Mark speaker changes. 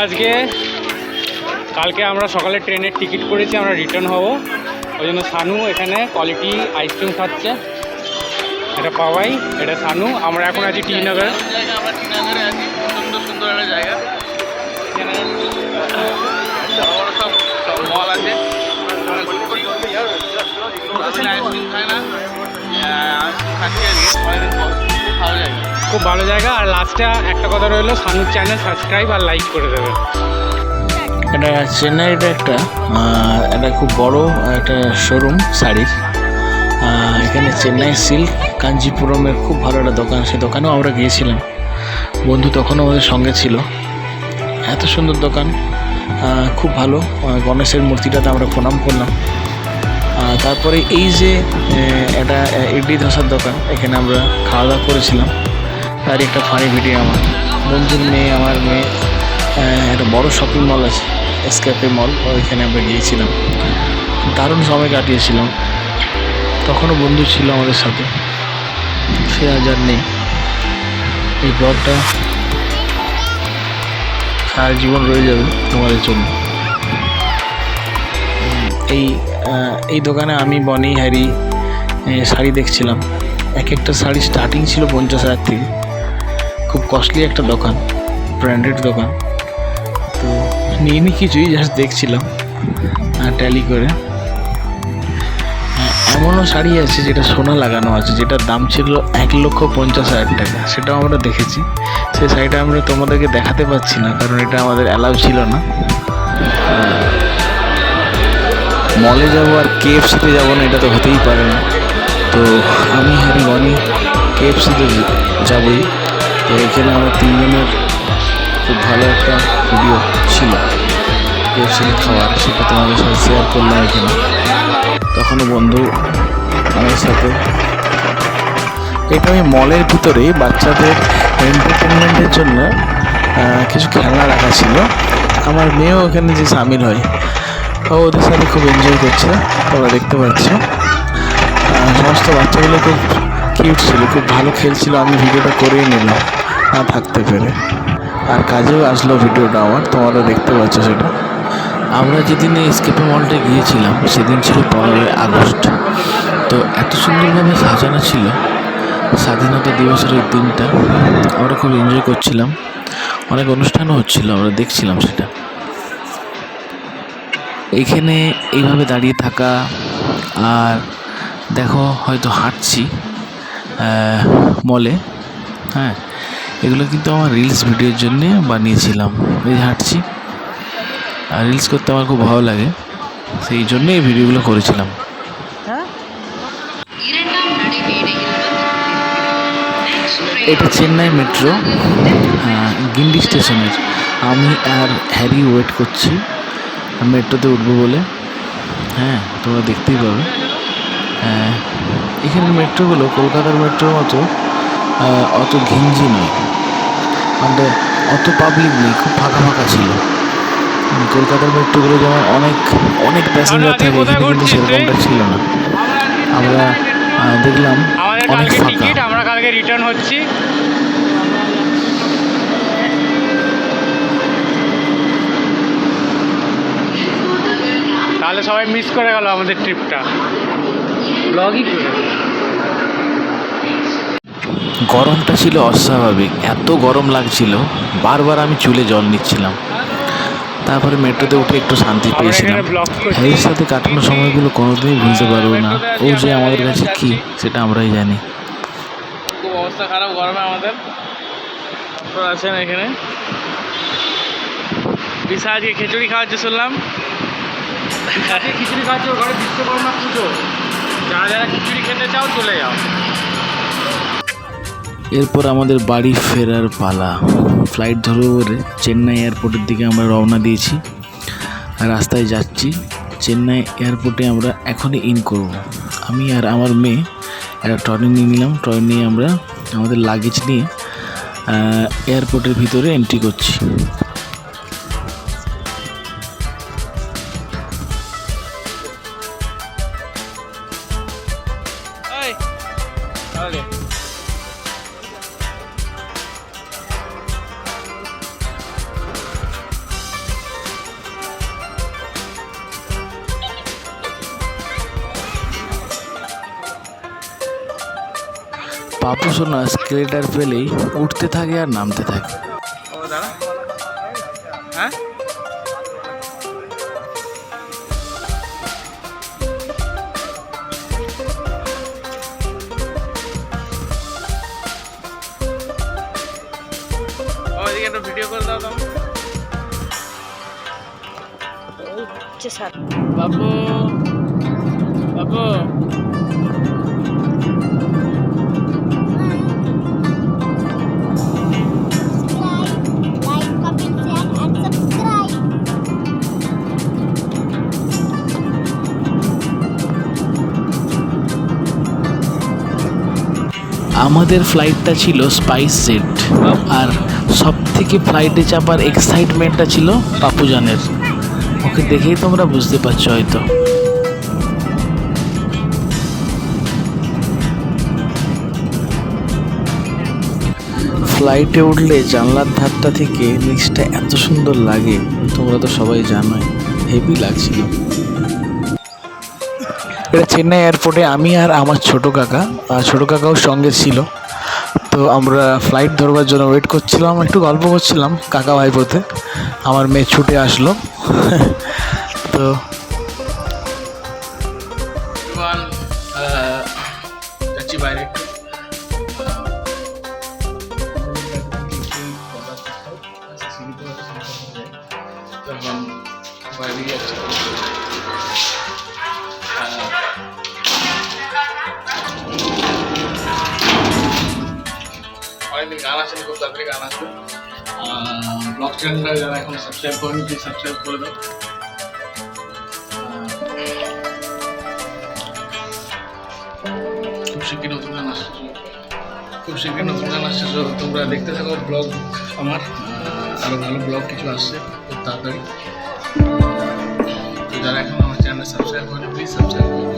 Speaker 1: আজকে কালকে আমরা সকালে ট্রেনের টিকিট করেছি, আমরা রিটার্ন হব। ওই জন্য সানু এখানে কোয়ালিটি আইসক্রিম খাচ্ছে। এটা পাওয়াই, এটা সানু। আমরা এখন আছি টি নগরে।
Speaker 2: আমরা টি নগরে আছি, সুন্দর সুন্দর একটা জায়গা। এখানে বড় বড় সব মল আছে। আইসক্রিম খায় না, খাচ্ছি আজকে অনেকদিন পর। ভালো জায়গা,
Speaker 1: খুব ভালো জায়গা। আর লাস্টে একটা কথা রইলো, সানুর চ্যানেল সাবস্ক্রাইব আর লাইক করে দেবে।
Speaker 3: এটা চেন্নাইয়ের একটা খুব বড় একটা শোরুম শাড়ির। এখানে চেন্নাই সিল্ক কাঞ্জিপুরমের খুব ভালো একটা দোকান, সেই দোকানেও আমরা গিয়েছিলাম। বন্ধু তখনও আমাদের সঙ্গে ছিল। এত সুন্দর দোকান, খুব ভালো। গণেশের মূর্তিটাতে আমরা প্রণাম করলাম। তারপরে এই যে এটা ইডলি ধোসার দোকান, এখানে আমরা খাওয়া দাওয়া করেছিলাম। তার একটা ফানি ভিডিও আমার বন্ধুর মেয়ে, আমার মেয়ে, একটা বড় শপিং মল আছে এসকেপে মল, ওইখানে আমরা গিয়েছিলাম। দারুণ সময় কাটিয়েছিলাম। তখনও বন্ধু ছিল আমাদের সাথে, সে আজ আর নেই। এই ব্লগটা সারা জীবন রয়ে যাবে তোমাদের জন্য। এই দোকানে আমি, বনি, হ্যারি শাড়ি দেখছিলাম। এক একটা শাড়ি স্টার্টিং ছিল 50,000 থেকে। খুব কস্টলি একটা দোকান, ব্র্যান্ডেড দোকান। তো নিইনি কিছুই, জাস্ট দেখছিলাম ট্যালি করে। এমনও শাড়ি আছে যেটা সোনা লাগানো আছে, যেটার দাম ছিল 1,50,000 টাকা। সেটাও আমরা দেখেছি। সেই শাড়িটা আমরা তোমাদেরকে দেখাতে পারছি না, কারণ এটা আমাদের অ্যালাউ ছিল না। মলে যাবো আর KFC-তে যাবো না, এটা তো হতেই পারে না। তো আমি, হ্যারি, বনি KFC-তে যাবই। তো এখানে আমাদের তিনজনের খুব ভালো একটা ভিডিও ছিল KFC-তে খাওয়ার, সেটা তোমাদের সাথে শেয়ার করলাম এখানে। তখনও বন্ধু আমার সাথে। এটা আমি মলের ভিতরে বাচ্চাদের এন্টারটেনমেন্টের জন্য কিছু খেলনা রাখা ছিল। আমার মেয়েও ওখানে যে সামিল হয়, ও ওদের সাথে খুব এনজয় করছে, তোমরা দেখতে পাচ্ছ। সমস্ত বাচ্চাগুলো খুব কিউট ছিল, খুব ভালো খেলছিল। আমি ভিডিওটা করেই নিলাম না থাকতে পেরে, আর কাজেও আসলো ভিডিওটা আমার, তোমরা দেখতে পাচ্ছ সেটা। আমরা যেদিন এসকেপে মলটা গিয়েছিলাম সেদিন ছিল 15ই আগস্ট। তো এত সুন্দরভাবে সাজানো ছিল স্বাধীনতা দিবসের ওই দিনটা। আমরা খুব এনজয় করছিলাম, অনেক অনুষ্ঠানও হচ্ছিল, আমরা দেখছিলাম সেটা। এইখানে এইভাবে দাঁড়িয়ে থাকা, আর দেখো হয়তো হাঁটছি মলে, হ্যাঁ, এগুলো কিন্তু আমার রিলস ভিডিওর জন্যে বানিয়েছিলাম। এই হাঁটছি, আর রিলস করতে আমার খুব ভালো লাগে, সেই জন্যে এই ভিডিওগুলো করেছিলাম। এটা চেন্নাই মেট্রো গিন্ডি স্টেশনের। আমি আর হ্যারি ওয়েট করছি মেট্রোতে উঠবো বলে। হ্যাঁ, তোমরা দেখতেই পাবে। এখানের মেট্রোগুলো কলকাতার মেট্রোর মতো অত ঘিঞ্জি নয়, মানে অত পাবলিক নেই, খুব ফাঁকা ফাঁকা ছিল। কলকাতার মেট্রোগুলো যেমন অনেক অনেক প্যাসেঞ্জার থাকে, এখানে কিন্তু সেরকমটা ছিল না। আমরা দেখলাম অনেক ফাঁকা।
Speaker 1: আমরা কালকে রিটার্ন হচ্ছি। তাহলে সবাই মিস করে গেল আমাদের ট্রিপটা, ব্লগই করে।
Speaker 3: গরমটা ছিল অস্বাভাবিক, এত গরম লাগছিল, বারবার আমি চুলে জল নিচ্ছিলাম। তারপরে মেট্রোতে উঠে একটু শান্তি পেয়েছিলাম। হ্যারির সাথে কাটানো সময়গুলো কোনোদিনই ভুলতে পারবো না। ও যে আমাদের কাছে কি, সেটা আমরাই জানি।
Speaker 2: খুব অবস্থা খারাপ গরমে আমাদের। ডক্টর আছেন এখানে।
Speaker 1: বিশা আজকে খিচুড়ি খাওয়াচ্ছে শুনলাম। খিচুড়ি খাওয়াচ্ছে, ওর ঘরে বিশ্বকর্মা পুজো। যারা যারা খিচুড়ি খেতে চাও চলে যাও।
Speaker 3: এরপর আমাদের বাড়ি ফেরার পালা। ফ্লাইট ধরবো বলে চেন্নাই এয়ারপোর্টের দিকে আমরা রওনা দিয়েছি। রাস্তায় যাচ্ছি, চেন্নাই এয়ারপোর্টে আমরা এখনই ইন করব। আমি আর আমার মেয়ে একটা ট্রলি নিয়ে নিলাম। ট্রলি নিয়ে আমরা আমাদের লাগেজ নিয়ে এয়ারপোর্টের ভিতরে এন্ট্রি করছি। পাপু সোনা স্কেলেটার পেলেই উঠতে থাকে আর নামতে থাকে।
Speaker 2: ও দাঁড়া, হ্যাঁ এদিকে একটা ভিডিও করে দাও তো বাবু। বাবু
Speaker 4: like, comment, share and subscribe.
Speaker 3: আমাদের ফ্লাইটটা ছিল স্পাইস জেট, আর সব থেকে ফ্লাইটে চাপার এক্সাইটমেন্টটা ছিল পাপুজানের। ওকে দেখেই তোমরা বুঝতে পারছো হয়তো। ফ্লাইটে উঠলে জানলার ধারটা থেকে নিচটা এত সুন্দর লাগে, তোমরা তো সবাই জানোই, হেভি লাগছিল। এটা চেন্নাই এয়ারপোর্টে আমি আর আমার ছোটো কাকাও সঙ্গে ছিল। তো আমরা ফ্লাইট ধরবার জন্য ওয়েট করছিলাম, একটু গল্প করছিলাম কাকা ভাইপোতে। আমার মেয়ে ছুটে আসলো। তো
Speaker 2: যাচ্ছি বাইরে। বাইরে যাচ্ছি। অনেকদিন গান আসেনি, খুব তাড়াতাড়ি গান আসবে। ব্লগ চ্যানেলটা যারা এখন সাবস্ক্রাইব করেনি প্লিজ সাবস্ক্রাইব করে দাও। খুব শীঘ্রই নতুন গান আসছে, তোমরা দেখতে থাকো ব্লগ আমার। আরও ভালো ব্লগ কিছু আসছে খুব তাড়াতাড়ি। তো যারা এখন আমার চ্যানেল সাবস্ক্রাইব করেনি প্লিজ সাবস্ক্রাইব করো।